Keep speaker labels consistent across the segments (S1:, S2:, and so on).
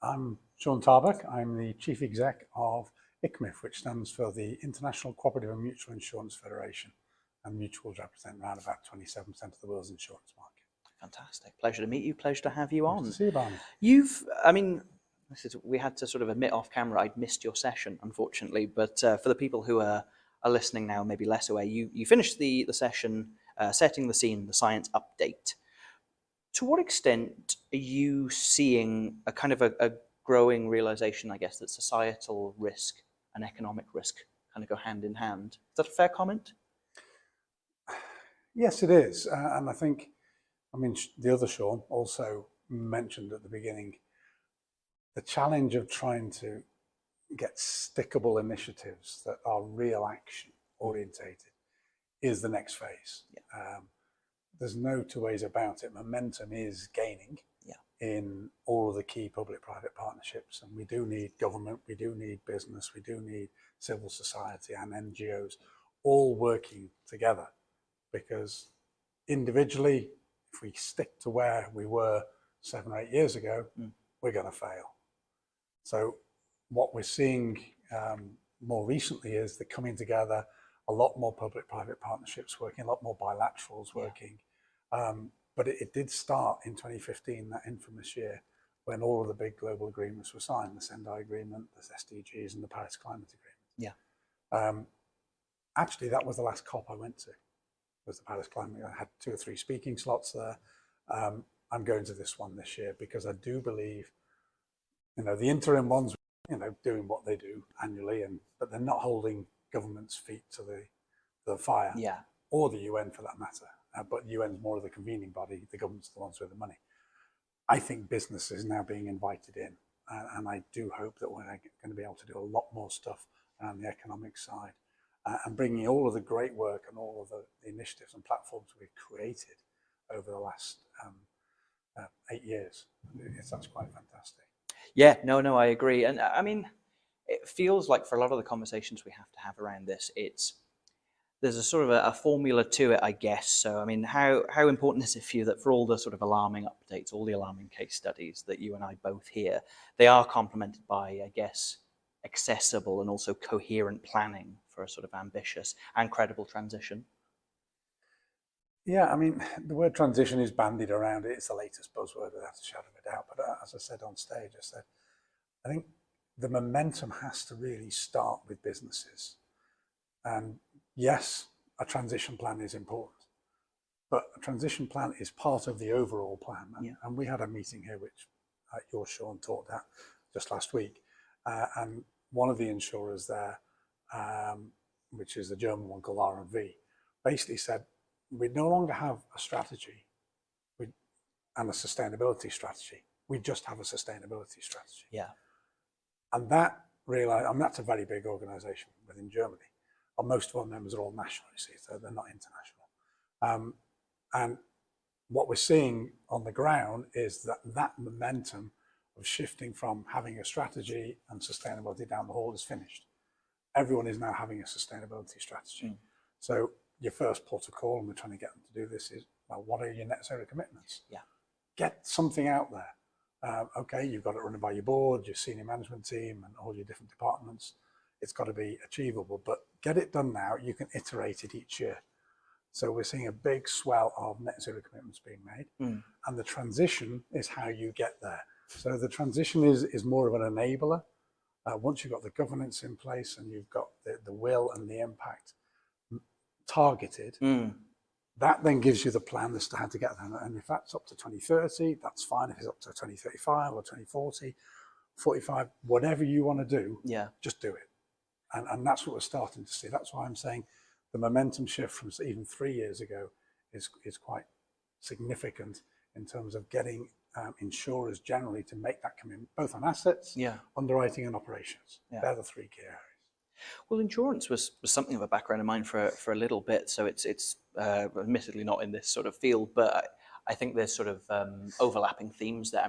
S1: I'm Shaun Tarbuck. I'm the Chief Exec of ICMIF, which stands for the International Cooperative and Mutual Insurance Federation. And mutuals represent around about 27% of the world's insurance market.
S2: Fantastic. Pleasure to meet you. Pleasure to have you on.
S1: Nice to see you, Barney.
S2: We had to sort of admit off camera I'd missed your session, unfortunately. But for the people who are listening now, maybe less aware, you finished the session setting the scene, the science update. To what extent are you seeing a kind of a growing realization, I guess, that societal risk and economic risk kind of go hand in hand? Is that a fair comment?
S1: Yes, it is. And I think, the other Shaun also mentioned at the beginning, the challenge of trying to get stickable initiatives that are real action orientated is the next phase.
S2: Yeah.
S1: There's no two ways about it. Momentum is gaining in all of the key public-private partnerships. And we do need government, we do need business, we do need civil society and NGOs all working together. Because individually, if we stick to where we were 7 or 8 years ago, we're going to fail. So what we're seeing more recently is the coming together, a lot more public-private partnerships working, a lot more bilaterals working. But it did start in 2015, that infamous year, when all of the big global agreements were signed, the Sendai Agreement, the SDGs, and the Paris Climate Agreement.
S2: Yeah.
S1: Actually, that was the last COP I went to, was the Paris Climate. I had 2 or 3 speaking slots there. I'm going to this one this year because I do believe, the interim ones, doing what they do annually, but they're not holding government's feet to the fire, or the UN for that matter. But the UN's more of the convening body, the government's the ones with the money. I think business is now being invited in, and I do hope that we're going to be able to do a lot more stuff on the economic side, and bringing all of the great work and all of the initiatives and platforms we've created over the last 8 years. That's quite fantastic.
S2: Yeah, no, I agree. And it feels like for a lot of the conversations we have to have around this, there's a sort of a formula to it, I guess. So, how important is it for you that for all the sort of alarming updates, all the alarming case studies that you and I both hear, they are complemented by, I guess, accessible and also coherent planning for a sort of ambitious and credible transition?
S1: Yeah, the word transition is bandied around. It's the latest buzzword without a shadow of a doubt. But as I said on stage, I think the momentum has to really start with businesses. And yes, a transition plan is important, but a transition plan is part of the overall plan. And we had a meeting here, which your Shaun talked at just last week. And one of the insurers there, which is the German one called R&V, basically said, we no longer have a strategy and a sustainability strategy. We just have a sustainability strategy.
S2: Yeah.
S1: And that that's a very big organization within Germany. And most of our members are all national, you see, so they're not international. And what we're seeing on the ground is that momentum of shifting from having a strategy and sustainability down the hall is finished. Everyone is now having a sustainability strategy. So your first port of call, and we're trying to get them to do this, is, well, what are your net zero commitments?
S2: Yeah.
S1: Get something out there. Okay, you've got it running by your board, your senior management team, and all your different departments. It's got to be achievable, but get it done now. You can iterate it each year. So we're seeing a big swell of net zero commitments being made. And the transition is how you get there. So the transition is more of an enabler. Once you've got the governance in place and you've got the will and the impact targeted, that then gives you the plan as to how to get there. And if that's up to 2030, that's fine. If it's up to 2035 or 2040, 45, whatever you want to do, just do it. And that's what we're starting to see. That's why I'm saying the momentum shift from even 3 years ago is quite significant in terms of getting insurers generally to make that commitment, both on assets, underwriting, and operations. They're the 3 key areas.
S2: Well, insurance was something of a background of mine for a little bit, so it's admittedly not in this sort of field, but I think there's sort of overlapping themes there.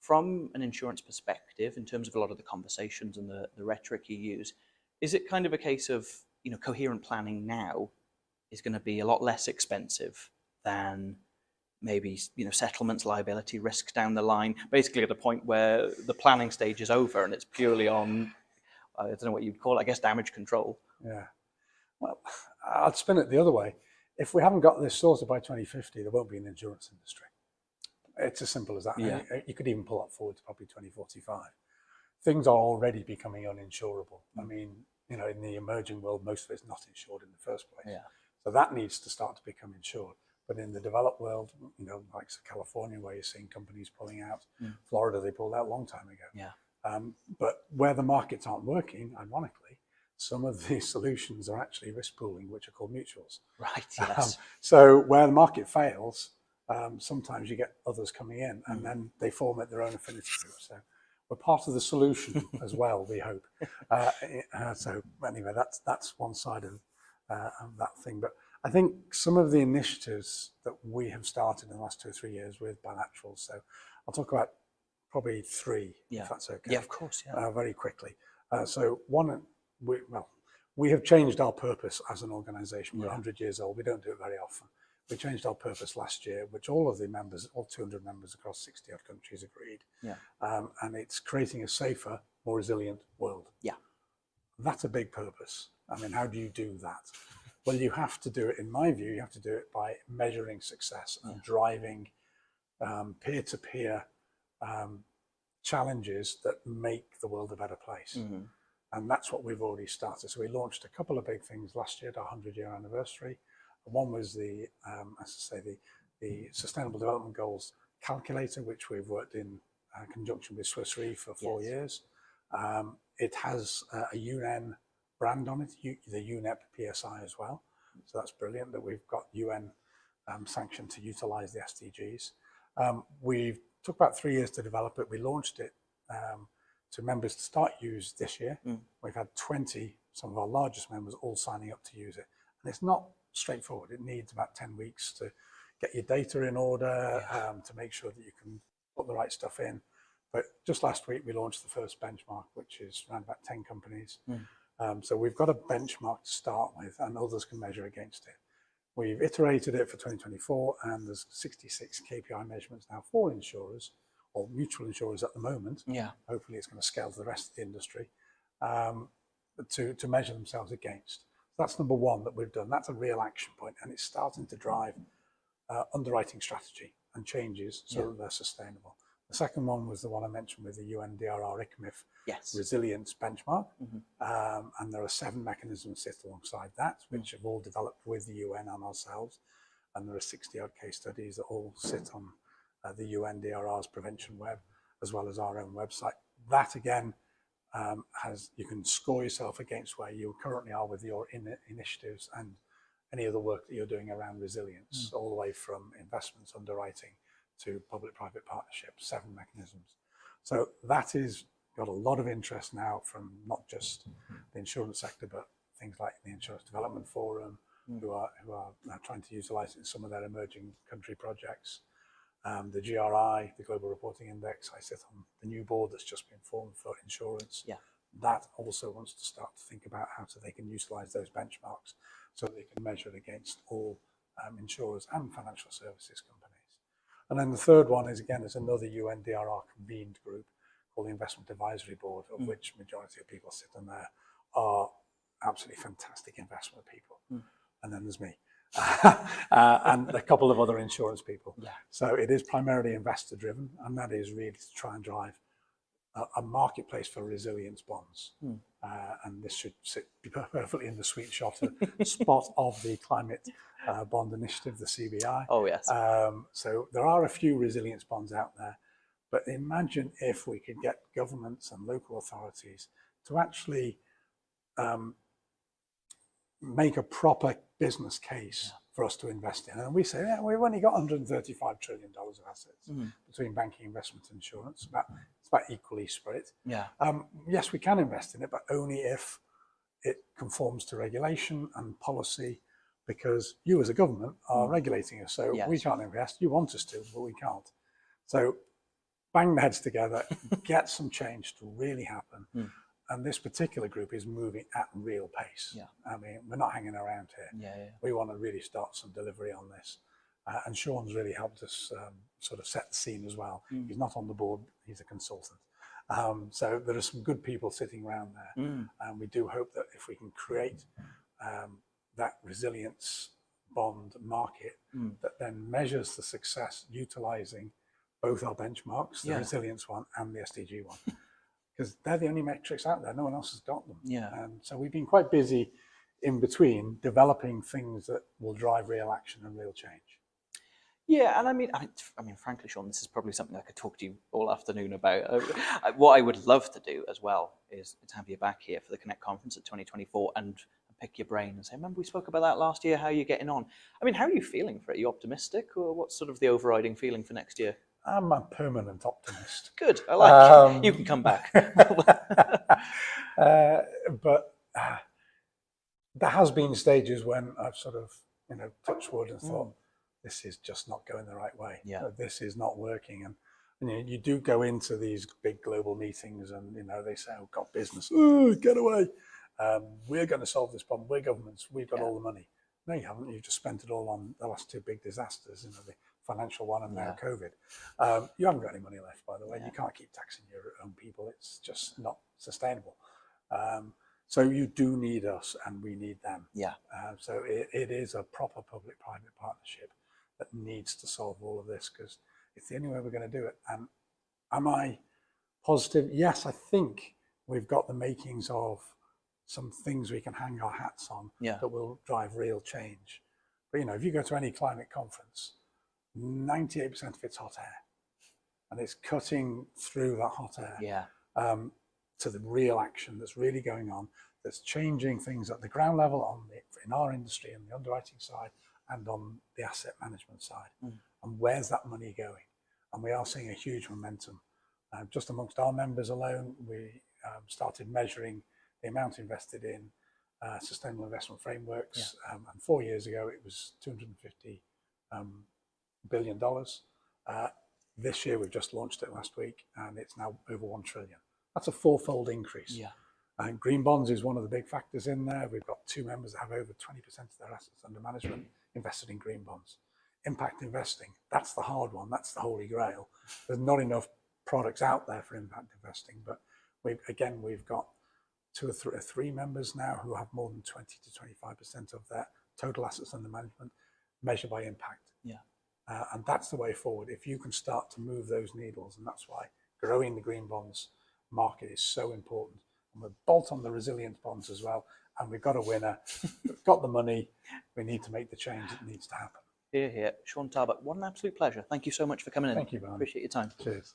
S2: From an insurance perspective, in terms of a lot of the conversations and the rhetoric you use, is it kind of a case of, coherent planning now is going to be a lot less expensive than maybe settlements, liability risks down the line, basically at a point where the planning stage is over and it's purely on, I don't know what you'd call it, I guess damage control.
S1: Yeah. Well, I'd spin it the other way. If we haven't got this sorted by 2050, there won't be an insurance industry. It's as simple as that.
S2: Yeah.
S1: You could even pull that forward to probably 2045. Things are already becoming uninsurable. I mean, in the emerging world, most of it's not insured in the first place.
S2: Yeah.
S1: So that needs to start to become insured. But in the developed world, like California, where you're seeing companies pulling out, Florida, they pulled out a long time ago.
S2: Yeah.
S1: But where the markets aren't working, ironically, some of the solutions are actually risk pooling, which are called mutuals.
S2: Right, yes.
S1: So where the market fails, sometimes you get others coming in, and then they form their own affinity group. So we're part of the solution as well, we hope. So anyway, that's one side of that thing. But I think some of the initiatives that we have started in the last 2 or 3 years with bilaterals, so I'll talk about probably 3, if that's okay.
S2: Yeah, of course. Yeah.
S1: Very quickly. So one, we have changed our purpose as an organisation. We're 100 years old. We don't do it very often. We changed our purpose last year, which all of the members, all 200 members across 60 odd countries agreed.
S2: Yeah.
S1: And it's creating a safer, more resilient world.
S2: Yeah.
S1: That's a big purpose. I mean, how do you do that? Well, you have to do it, in my view, you have to do it by measuring success and driving peer-to-peer challenges that make the world a better place. And that's what we've already started. So we launched a couple of big things last year at our 100-year anniversary. One was the Sustainable Development Goals calculator, which we've worked in conjunction with Swiss Re for 4 years. It has a UN brand on it, the UNEP PSI as well. So that's brilliant that we've got UN sanctioned to utilize the SDGs. We took about 3 years to develop it. We launched it to members to start use this year. We've had 20, some of our largest members, all signing up to use it. And it's not straightforward. It needs about 10 weeks to get your data in order, to make sure that you can put the right stuff in. But just last week, we launched the first benchmark, which is around about 10 companies. So we've got a benchmark to start with, and others can measure against it. We've iterated it for 2024, and there's 66 KPI measurements now for insurers, or mutual insurers at the moment. Hopefully it's going to scale to the rest of the industry, to measure themselves against. That's number one that we've done. That's a real action point, and it's starting to drive underwriting strategy and changes so that they're sustainable. The second one was the one I mentioned with the UNDRR ICMIF resilience benchmark. And there are 7 mechanisms sit alongside that, which have all developed with the UN and ourselves. And there are 60 odd case studies that all sit on the UNDRR's prevention web, as well as our own website. That again, you can score yourself against where you currently are with your initiatives and any other work that you're doing around resilience, all the way from investments, underwriting, to public-private partnerships, 7 mechanisms. So that is got a lot of interest now from not just the insurance sector, but things like the Insurance Development Forum, who are now trying to utilize it in some of their emerging country projects. The GRI, the Global Reporting Index, I sit on the new board that's just been formed for insurance. That also wants to start to think about how they can utilize those benchmarks so they can measure it against all insurers and financial services companies. And then the third one is, again, there's another UNDRR convened group called the Investment Advisory Board, of which majority of people sit on there are absolutely fantastic investment people. And then there's me. And a couple of other insurance people. So it is primarily investor driven, and that is really to try and drive a marketplace for resilience bonds. And this should be perfectly in the sweet spot of the climate bond initiative, the CBI.
S2: Oh, yes.
S1: So there are a few resilience bonds out there, but imagine if we could get governments and local authorities to actually make a proper business case for us to invest in. And we say, we've only got $135 trillion of assets between banking, investment, and insurance. It's about equally split. Yes, we can invest in it, but only if it conforms to regulation and policy, because you as a government are regulating us. So we can't invest. You want us to, but we can't. So bang the heads together, get some change to really happen. And this particular group is moving at real pace. I mean, we're not hanging around here. We want to really start some delivery on this. And Shaun's really helped us sort of set the scene as well. He's not on the board, he's a consultant. So there are some good people sitting around there. And we do hope that if we can create that resilience bond market that then measures the success utilizing both our benchmarks, the resilience one and the SDG one, because they're the only metrics out there. No one else has got them. So we've been quite busy in between developing things that will drive real action and real change.
S2: Yeah, and I mean, frankly, Shaun, this is probably something I could talk to you all afternoon about. What I would love to do as well is have you back here for the Connect conference at 2024 and pick your brain and say, remember we spoke about that last year, how are you getting on? I mean, how are you feeling for it? Are you optimistic, or what's sort of the overriding feeling for next year?
S1: I'm a permanent optimist.
S2: Good, I like it. You can come back.
S1: But there has been stages when I've sort of, touched wood and thought, this is just not going the right way. This is not working. And you do go into these big global meetings and, they say, oh, got business. Oh, get away. We're going to solve this problem. We're governments. We've got all the money. No, you haven't. You've just spent it all on the last two big disasters, the financial one and now COVID. You haven't got any money left, by the way. You can't keep taxing your own people. It's just not sustainable. So you do need us and we need them. So it is a proper public-private partnership that needs to solve all of this, because it's the only way we're going to do it. And am I positive? Yes, I think we've got the makings of some things we can hang our hats on that will drive real change. But if you go to any climate conference, 98% of it's hot air, and it's cutting through that hot air to the real action that's really going on, that's changing things at the ground level in our industry and the underwriting side and on the asset management side. And where's that money going? And we are seeing a huge momentum. Just amongst our members alone, we started measuring the amount invested in sustainable investment frameworks. And 4 years ago, it was $250 billion. This year, we've just launched it last week, and it's now over 1 trillion. That's a fourfold increase. And green bonds is one of the big factors in there. We've got 2 members that have over 20% of their assets under management invested in green bonds. Impact investing, that's the hard one. That's the holy grail. There's not enough products out there for impact investing, but we've got 2 or 3 members now who have more than 20 to 25% of their total assets under management measured by impact. And that's the way forward. If you can start to move those needles, and that's why growing the green bonds market is so important. And we'll bolt on the resilient bonds as well. And we've got a winner. We've got the money. We need to make the change that needs to happen.
S2: Here. Shaun Tarbuck, what an absolute pleasure. Thank you so much for coming in.
S1: Thank you, Barney.
S2: Appreciate your time.
S1: Cheers.